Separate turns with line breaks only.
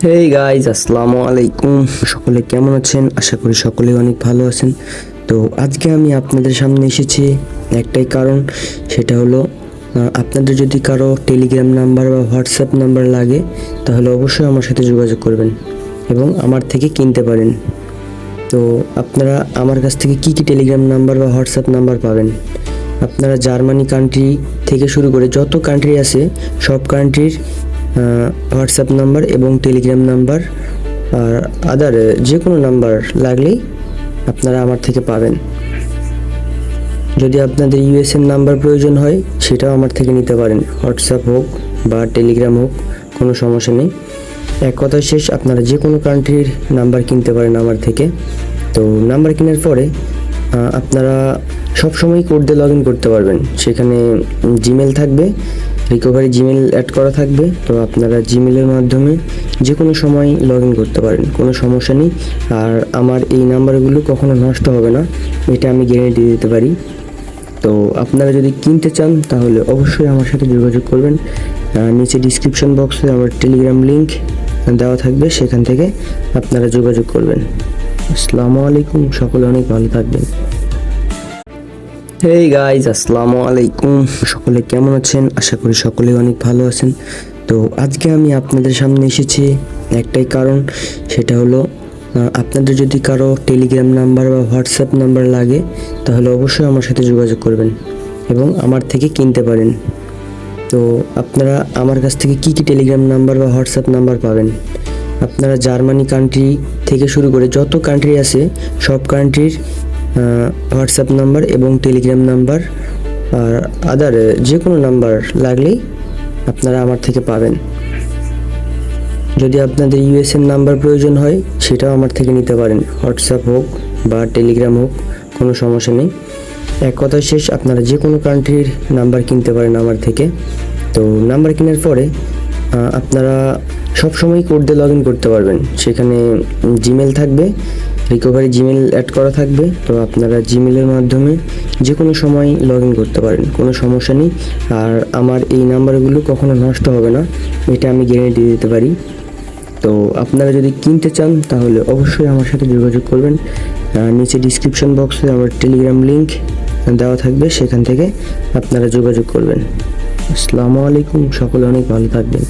Hey guys, আসসালামু আলাইকুম। সকলে কেমন আছেন? আশা করি সকলেই অনেক ভালো আছেন। তো আজকে আমি আপনাদের সামনে এসেছি একটাই কারণ, সেটা হলো আপনাদের যদি কারো টেলিগ্রাম নাম্বার বা হোয়াটসঅ্যাপ নাম্বার লাগে তাহলে অবশ্যই আমার সাথে যোগাযোগ করবেন এবং আমার থেকে কিনতে পারেন। তো আপনারা আমার কাছ থেকে কী কী টেলিগ্রাম নাম্বার বা হোয়াটসঅ্যাপ নাম্বার পাবেন? আপনারা জার্মানি কান্ট্রি থেকে শুরু করে যত কান্ট্রি আছে সব কান্ট্রির হোয়াটসঅ্যাপ নাম্বার এবং টেলিগ্রাম নাম্বার আর আদার যে কোনো নাম্বার লাগলেই আপনারা আমার থেকে পাবেন। যদি আপনাদের ইউএসএর নাম্বার প্রয়োজন হয় সেটাও আমার থেকে নিতে পারেন, হোয়াটসঅ্যাপ হোক বা টেলিগ্রাম হোক, কোনো সমস্যা নেই। এক কথা শেষ, আপনারা যে কোনো কান্ট্রির নাম্বার কিনতে পারেন আমার থেকে। তো নাম্বার কেনার পরে আপনারা সবসময় কোড দিয়ে লগ ইন করতে পারবেন। সেখানে জিমেল থাকবে, রিকভারি জিমেল অ্যাড করা থাকবে। তো আপনারা জিমেলের মাধ্যমে যে কোনো সময় লগ ইন করতে পারেন, কোনো সমস্যা নেই। আর আমার এই নাম্বারগুলো কখনো নষ্ট হবে না, এটা আমি গ্যারেন্টি দিতে পারি। তো আপনারা যদি কিনতে চান তাহলে অবশ্যই আমার সাথে যোগাযোগ করবেন। নিচে ডিসক্রিপশন বক্সে আমার টেলিগ্রাম লিঙ্ক দেওয়া থাকবে, সেখান থেকে আপনারা যোগাযোগ করবেন। আসসালামু আলাইকুম, সকলে অনেক ভালো থাকবেন। হেই গাইজ, আসসালামু আলাইকুম। সকলে কেমন আছেন? আশা করি সকলেই অনেক ভালো আছেন। তো আজকে আমি আপনাদের সামনে এসেছি একটাই কারণ, সেটা হলো আপনাদের যদি কারো টেলিগ্রাম নাম্বার বা হোয়াটসঅ্যাপ নাম্বার লাগে তাহলে অবশ্যই আমার সাথে যোগাযোগ করবেন এবং আমার থেকে কিনতে পারেন। তো আপনারা আমার কাছ থেকে কী কী টেলিগ্রাম নাম্বার বা হোয়াটসঅ্যাপ নাম্বার পাবেন? আপনারা জার্মানি কান্ট্রি থেকে শুরু করে যত কান্ট্রি আছে সব কান্ট্রির হোয়াটসঅ্যাপ নাম্বার এবং টেলিগ্রাম নাম্বার আর আদার যে কোনো নাম্বার লাগলেই আপনারা আমার থেকে পাবেন। যদি আপনাদের ইউএসএর নাম্বার প্রয়োজন হয় সেটাও আমার থেকে নিতে পারেন, হোয়াটসঅ্যাপ হোক বা টেলিগ্রাম হোক, কোনো সমস্যা নেই। এক কথা শেষ, আপনারা যে কোনো কান্ট্রির নাম্বার কিনতে পারেন আমার থেকে। তো নাম্বার কেনার পরে আপনারা সবসময় কোড দিয়ে লগ ইন করতে পারবেন। সেখানে জিমেল থাকবে, রিকভারি জিমেল অ্যাড করা থাকবে। তো আপনারা জিমেলের মাধ্যমে যে কোনো সময় লগ ইন করতে পারেন, কোনো সমস্যা নেই। আর আমার এই নাম্বারগুলো কখনো নষ্ট হবে না, এটা আমি গ্যারেন্টি দিতে পারি। তো আপনারা যদি কিনতে চান তাহলে অবশ্যই আমার সাথে যোগাযোগ করবেন। নিচে ডিসক্রিপশন বক্সে আমার টেলিগ্রাম লিঙ্ক দেওয়া থাকবে, সেখান থেকে আপনারা যোগাযোগ করবেন। আসসালামু আলাইকুম, সকলে অনেক ভালো থাকবেন।